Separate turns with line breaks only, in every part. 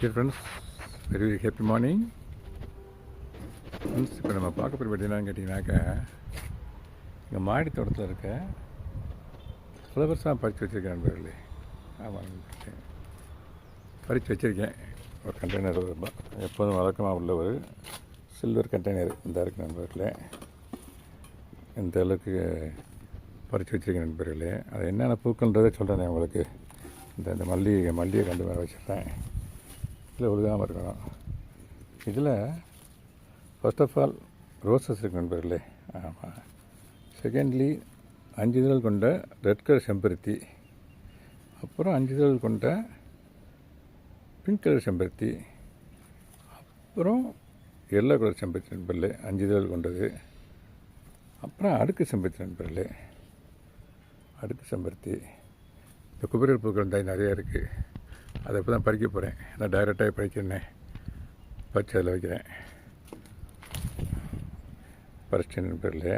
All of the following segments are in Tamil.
Dear friends, very happy morning. Friends, இப்போ நம்ம பார்க்க போகிற பார்த்தீங்கன்னு கேட்டிங்கனாக்கா, இங்கே மாடி தோட்டத்தில் இருக்க ஃப்ளவர்ஸாக பறித்து வச்சுருக்கேன் நண்பர்களே. ஆமாம், பறித்து வச்சுருக்கேன். ஒரு கண்டெய்னர் எப்போதும் வழக்கமாக உள்ள ஒரு சில்வர் கண்டெய்னர் இந்த இருக்குது நண்பர்களே. இந்த அளவுக்கு பறித்து வச்சுருக்கேன் நண்பர்களே. அது என்னென்ன பூக்கள்ன்றதை சொல்கிறேன் உங்களுக்கு. இந்த மல்லிகை கண்டு மேலே வச்சுருக்கேன். இதில் ஒழுகாமல் இருக்கணும். இதில் ஃபர்ஸ்ட் ஆஃப் ஆல் ரோசஸ் இருக்கு நண்பர்களே. ஆமாம். செகண்ட்லி 5 இதழ் கொண்ட ரெட் கலர் செம்பருத்தி, அப்புறம் 5 இதழ் கொண்ட பிங்க் கலர் செம்பருத்தி, அப்புறம் எல்லோ கலர் செம்பருத்தி நண்பர்களே 5 இதழ் கொண்டது, அப்புறம் அடுக்கு செம்பருத்தி நண்பர்களே. அடுக்கு செம்பருத்தி இந்த குபேரர் பூக்கள் தான் நிறையா இருக்குது. அதை இப்போ தான் பறிக்க போகிறேன். நான் டைரெக்டாக பறிக்கிறேன். பறித்து அதில் வைக்கிறேன். பறிச்ச நண்பரில்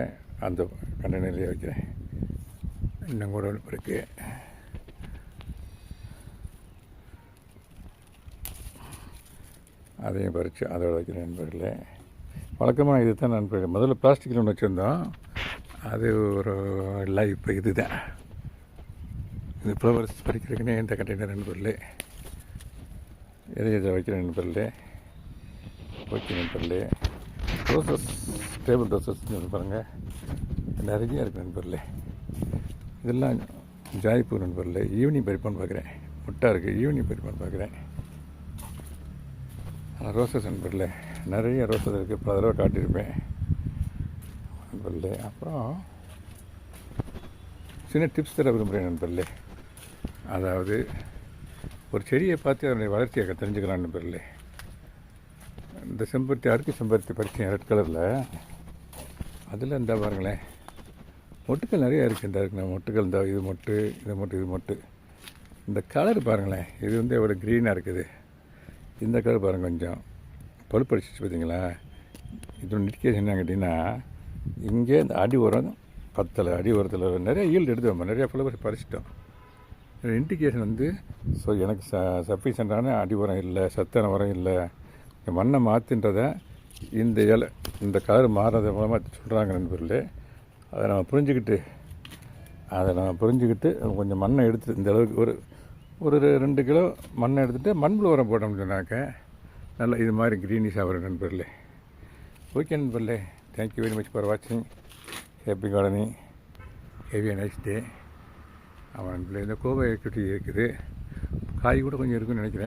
அந்த கண்டெய்னர்லேயே வைக்கிறேன். இன்னும் கூட ஒன்று இருக்கு. அதையும் பறித்து அதோட வைக்கிறேன் நண்பர்களே. வழக்கமாக இது தான் நண்பர்கள். முதல்ல பிளாஸ்டிக்கில் ஒன்று வச்சுருந்தோம். அது ஒரு இல்லை, இப்போ இது தான். இது ஃப்ளவர்ஸ் பறிக்கிறதுக்குன்னே இந்த கண்டெய்னர் நண்பர்களே. இதை வைக்கிறேன் நண்பர்களே. ஓகே நண்பர்களே. ரோசஸ், டேபிள் ரோசஸ் பாருங்கள், நிறைய இருக்குது நண்பர்களே. இதெல்லாம் ஜாய்ப்பூர் நண்பர்களே. ஈவினிங் பறிப்பான்னு பார்க்குறேன். முட்டை இருக்குது, ஈவினிங் பறிப்பான்னு பார்க்குறேன். ஆனால் ரோசஸ் நண்பர்களே நிறைய ரோசஸ் இருக்குது. இப்போ அதெல்லாம் காட்டியிருப்பேன் நண்பர்களே. அப்புறம் சின்ன டிப்ஸ் தர விரும்புகிறேன் நண்பர்களே. அதாவது ஒரு செடியை பார்த்து அதனுடைய வளர்ச்சியை தெரிஞ்சுக்கலாம் நண்பர்களே. இந்த செம்பருத்தி, அரிசி செம்பருத்தி பறிச்சேன் ரெட் கலரில். அதில் இந்த பாருங்களேன், மொட்டுக்கள் நிறையா இருக்குது. இந்த இருக்குண்ணா மொட்டுக்கள், இந்த இது மொட்டு. இந்த கலர் பாருங்களேன், இது வந்து எவ்வளோ க்ரீனாக இருக்குது. இந்த கலர் பாருங்கள், கொஞ்சம் பழுப்படிச்சிச்சு பார்த்தீங்களா. இதோட இண்டிகேஷன் என்ன கேட்டிங்கன்னா, இங்கே இந்த அடி உரம் பத்தலை, அடி உரத்தில் நிறைய ஈல்டு எடுத்து வைப்போம். நிறையா ஃப்ளவர்ஸ் பறிச்சிட்டோம். இண்டிகேஷன் வந்து ஸோ எனக்கு சஃபிஷியண்டான அடி உரம் இல்லை, சத்தான உரம் இல்லை, மண்ணை மாற்றின்றதை இந்த இந்த கலர் மாறுறது மூலமாக சொல்கிறாங்க நண்பர்களே. அதை நம்ம புரிஞ்சுக்கிட்டு கொஞ்சம் மண்ணை எடுத்து இந்த அளவுக்கு ஒரு 2 கிலோ மண்ணை எடுத்துகிட்டு மண்புழு உரம் போட்டோம்னு சொன்னாக்க நல்லா இது மாதிரி க்ரீனிஷாக வரும் நண்பர்களே. ஓகே நண்பர்களே, தேங்க்யூ வெரி மச் ஃபார் வாட்சிங். Happy gardening. Heavy nice day. அவன் நண்பர்களே, இந்த கோவை குட்டி இருக்குது. காய் கூட கொஞ்சம் இருக்குன்னு நினைக்கிறேன்.